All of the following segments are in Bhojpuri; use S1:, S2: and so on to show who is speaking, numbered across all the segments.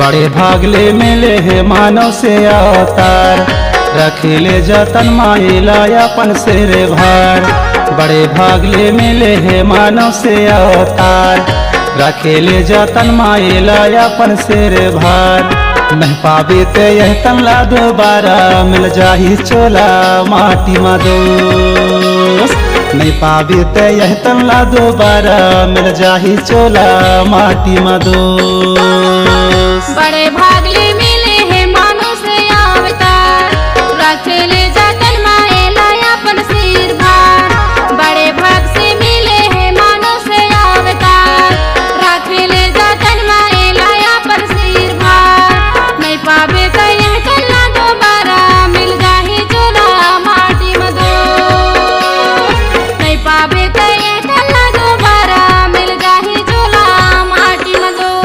S1: बड़े भागले मिले है मानव से अवतार, रखेले जतन माइला अपन सिर भार। बड़े भागले मिले है मानव से अवतार, रखेले जतन माइला अपन सिर भार। नहीं पावे ते यह तनला दोबारा मिल जाही चोला माटी मा दोस्त। नहीं पावे ते यह तनला दोबारा मिल जाही चोला माटी मा दोस्त।
S2: बड़े भागले मिले है मानो से अवतार, रखेले जतन माइला अपन सिर भार। बड़े भाग से मिले है मानो से अवतार, रखेले जतन माइला अपन सिर भार। नहीं पावे तो यह तनला दोबारा मिल जाही चोला माटी में दोस्त। नहीं पावे तो यह तनला दोबारा मिल जाही चोला माटी में दोस्त।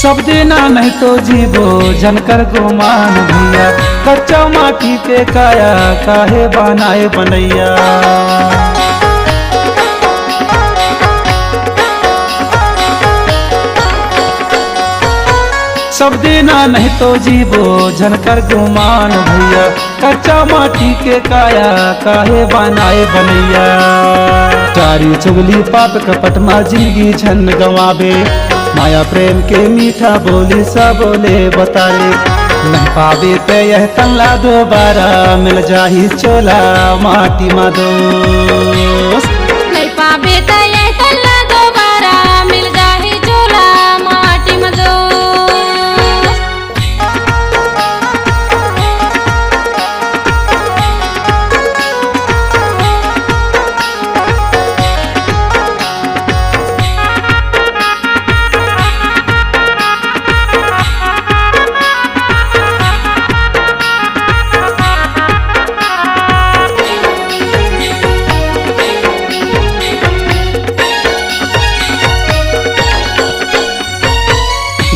S1: सब देना नहीं तो जीवो जनकर गुमान भैया। कच्चा माटी के काया काहे बनाए बनैया। सब देना नहीं तो जीवो जनकर गुमान भैया। कच्चा माटी के काया काहे बनाए बनैया। चारी चुगली पाप कपट मा जिंदगी झन गवावे। माया प्रेम के मीठा बोली सब बोले बताले। नहीं पावे ते यह तनला दोबारा मिल जाही चोला माटी मा दोस्त।
S2: नहीं पावे तो यह तनला दोबारा मिल जाही चोला माटी में दोस्त।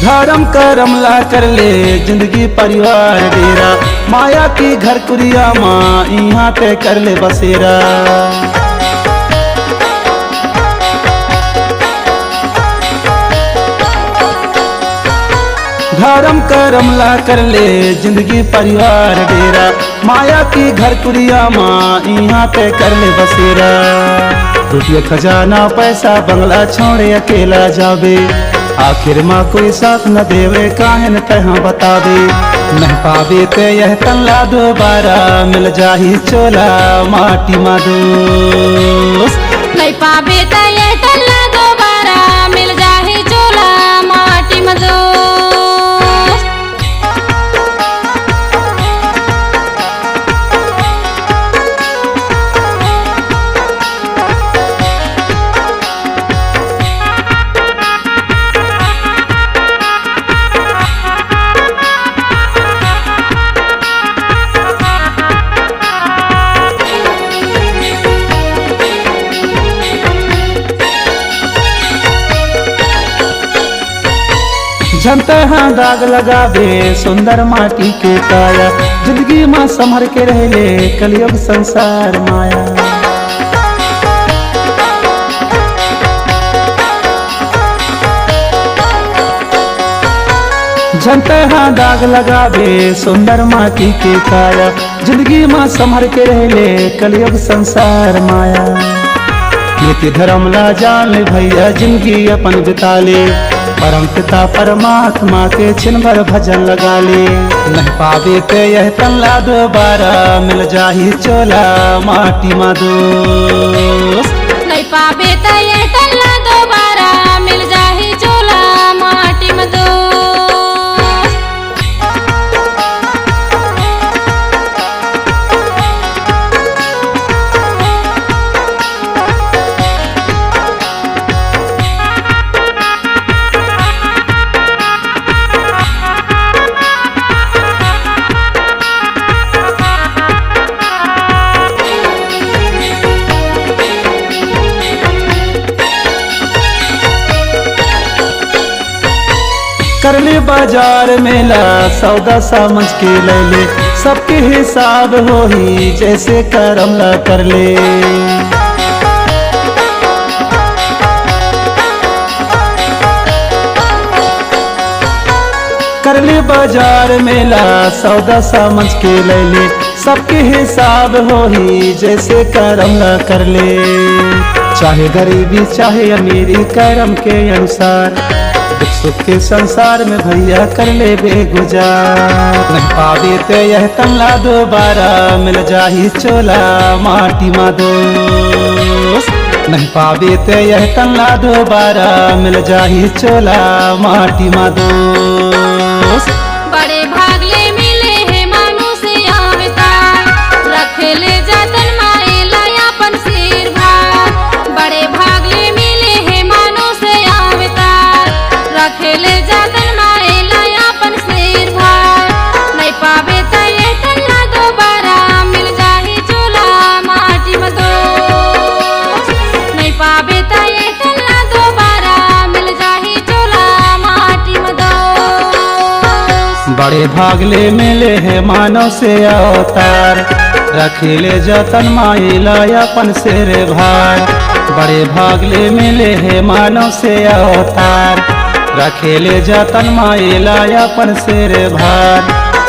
S1: धर्म करम ला कर ले जिंदगी परिवार डेरा। माया की घर कुरिया माँ यहाँ पे कर ले बसेरा। धर्म करम ला कर ले जिंदगी परिवार डेरा। माया की घर कुरिया माँ यहाँ पे कर ले बसेरा। रुपये खजाना पैसा बंगला छोड़े अकेला जावे। आखिर माँ कोई साथ न देवे काहन तहाँ बतावे। नहीं पावे ते यह तनला दोबारा मिल जाही चोला माटी मा दोस्त।
S2: नहीं पावे तो यह तनला दोबारा मिल जाही चोला माटी में दोस्त।
S1: जनता हाँ दाग लगावे सुंदर माटी के काया। जिंदगी माँ संभर के रहले कलयुग संसार माया। जनता हाँ दाग लगावे सुंदर माटी के काया। जिंदगी माँ संभर के रहले कलयुग संसार माया। नीति धर्म ला जान भैया जिंदगी अपन बिता ले। परम पिता परमात्मा के छिन भर भजन लगा ले। नहीं पावे ते यह तनला दोबारा मिल जाही चोला माटी मा दोस्त।
S2: नहीं पावे तो यह तनला दोबारा मिल जाही चोला माटी में दोस्त।
S1: करले बाजार मेला सौदा समझ के ले सबके हिसाब होही जैसे करम ला कर ले। करले बाजार मेला सौदा समझ के ले सबके हिसाब होही जैसे करम ला कर ले। चाहे गरीबी चाहे अमीरी करम के अनुसार दुख सुख के संसार में भैया कर ले बेगुजार। नहीं पावे ते यह तल्ला दोबारा मिल जाही चोला माटी मा दोस्त। नहीं पावे ते यह तल्ला दोबारा मिल जाही चोला माटी मा दोस्त।
S2: बड़े भागले मिले है मानुष अवतार रख ले जतन माएला अपन सिर भार। बड़े भागले मिले है मानुष अवतार रख ले जतन माएला अपन सिर भार। नहीं पावे त ये तल्ला दोबारा मिल जाही चोला माटी में दोस्त। नहीं पावे त ये तल्ला दोबारा मिल जाही चोला माटी में दोस्त।
S1: बड़े भागले मिले है मानव से अवतार रखिले जतन माइला अपन सिर भार। बड़े भागले मिले है मानव से अवतार रखिले जतन माइला अपन सिर भार।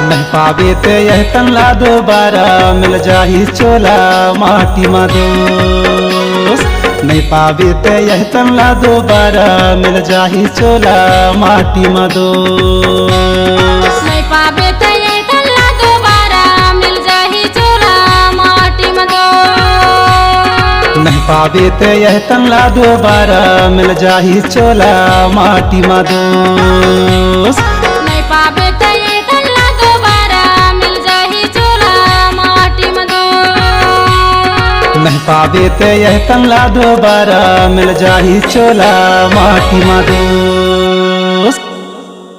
S1: नहीं पावे ते यह तल्ला दोबारा मिल जाही चोला माटी मा दोस्त। नहीं पावे ते यह तल्ला दोबारा मिल जाही चोला माटी मा दोस्त।
S2: नहीं पावे त ये तल्ला दोबारा मिल जाही चोला माटी में दोस्त।
S1: नहीं पावे ते यह तल्ला दोबारा मिल जाही चोला माटी मा दोस्त।
S2: नहीं पावे त ये तल्ला दोबारा मिल जाही चोला माटी में दोस्त।
S1: नहीं पावे ते यह तल्ला दोबारा मिल जाही चोला माटी मा दोस्त।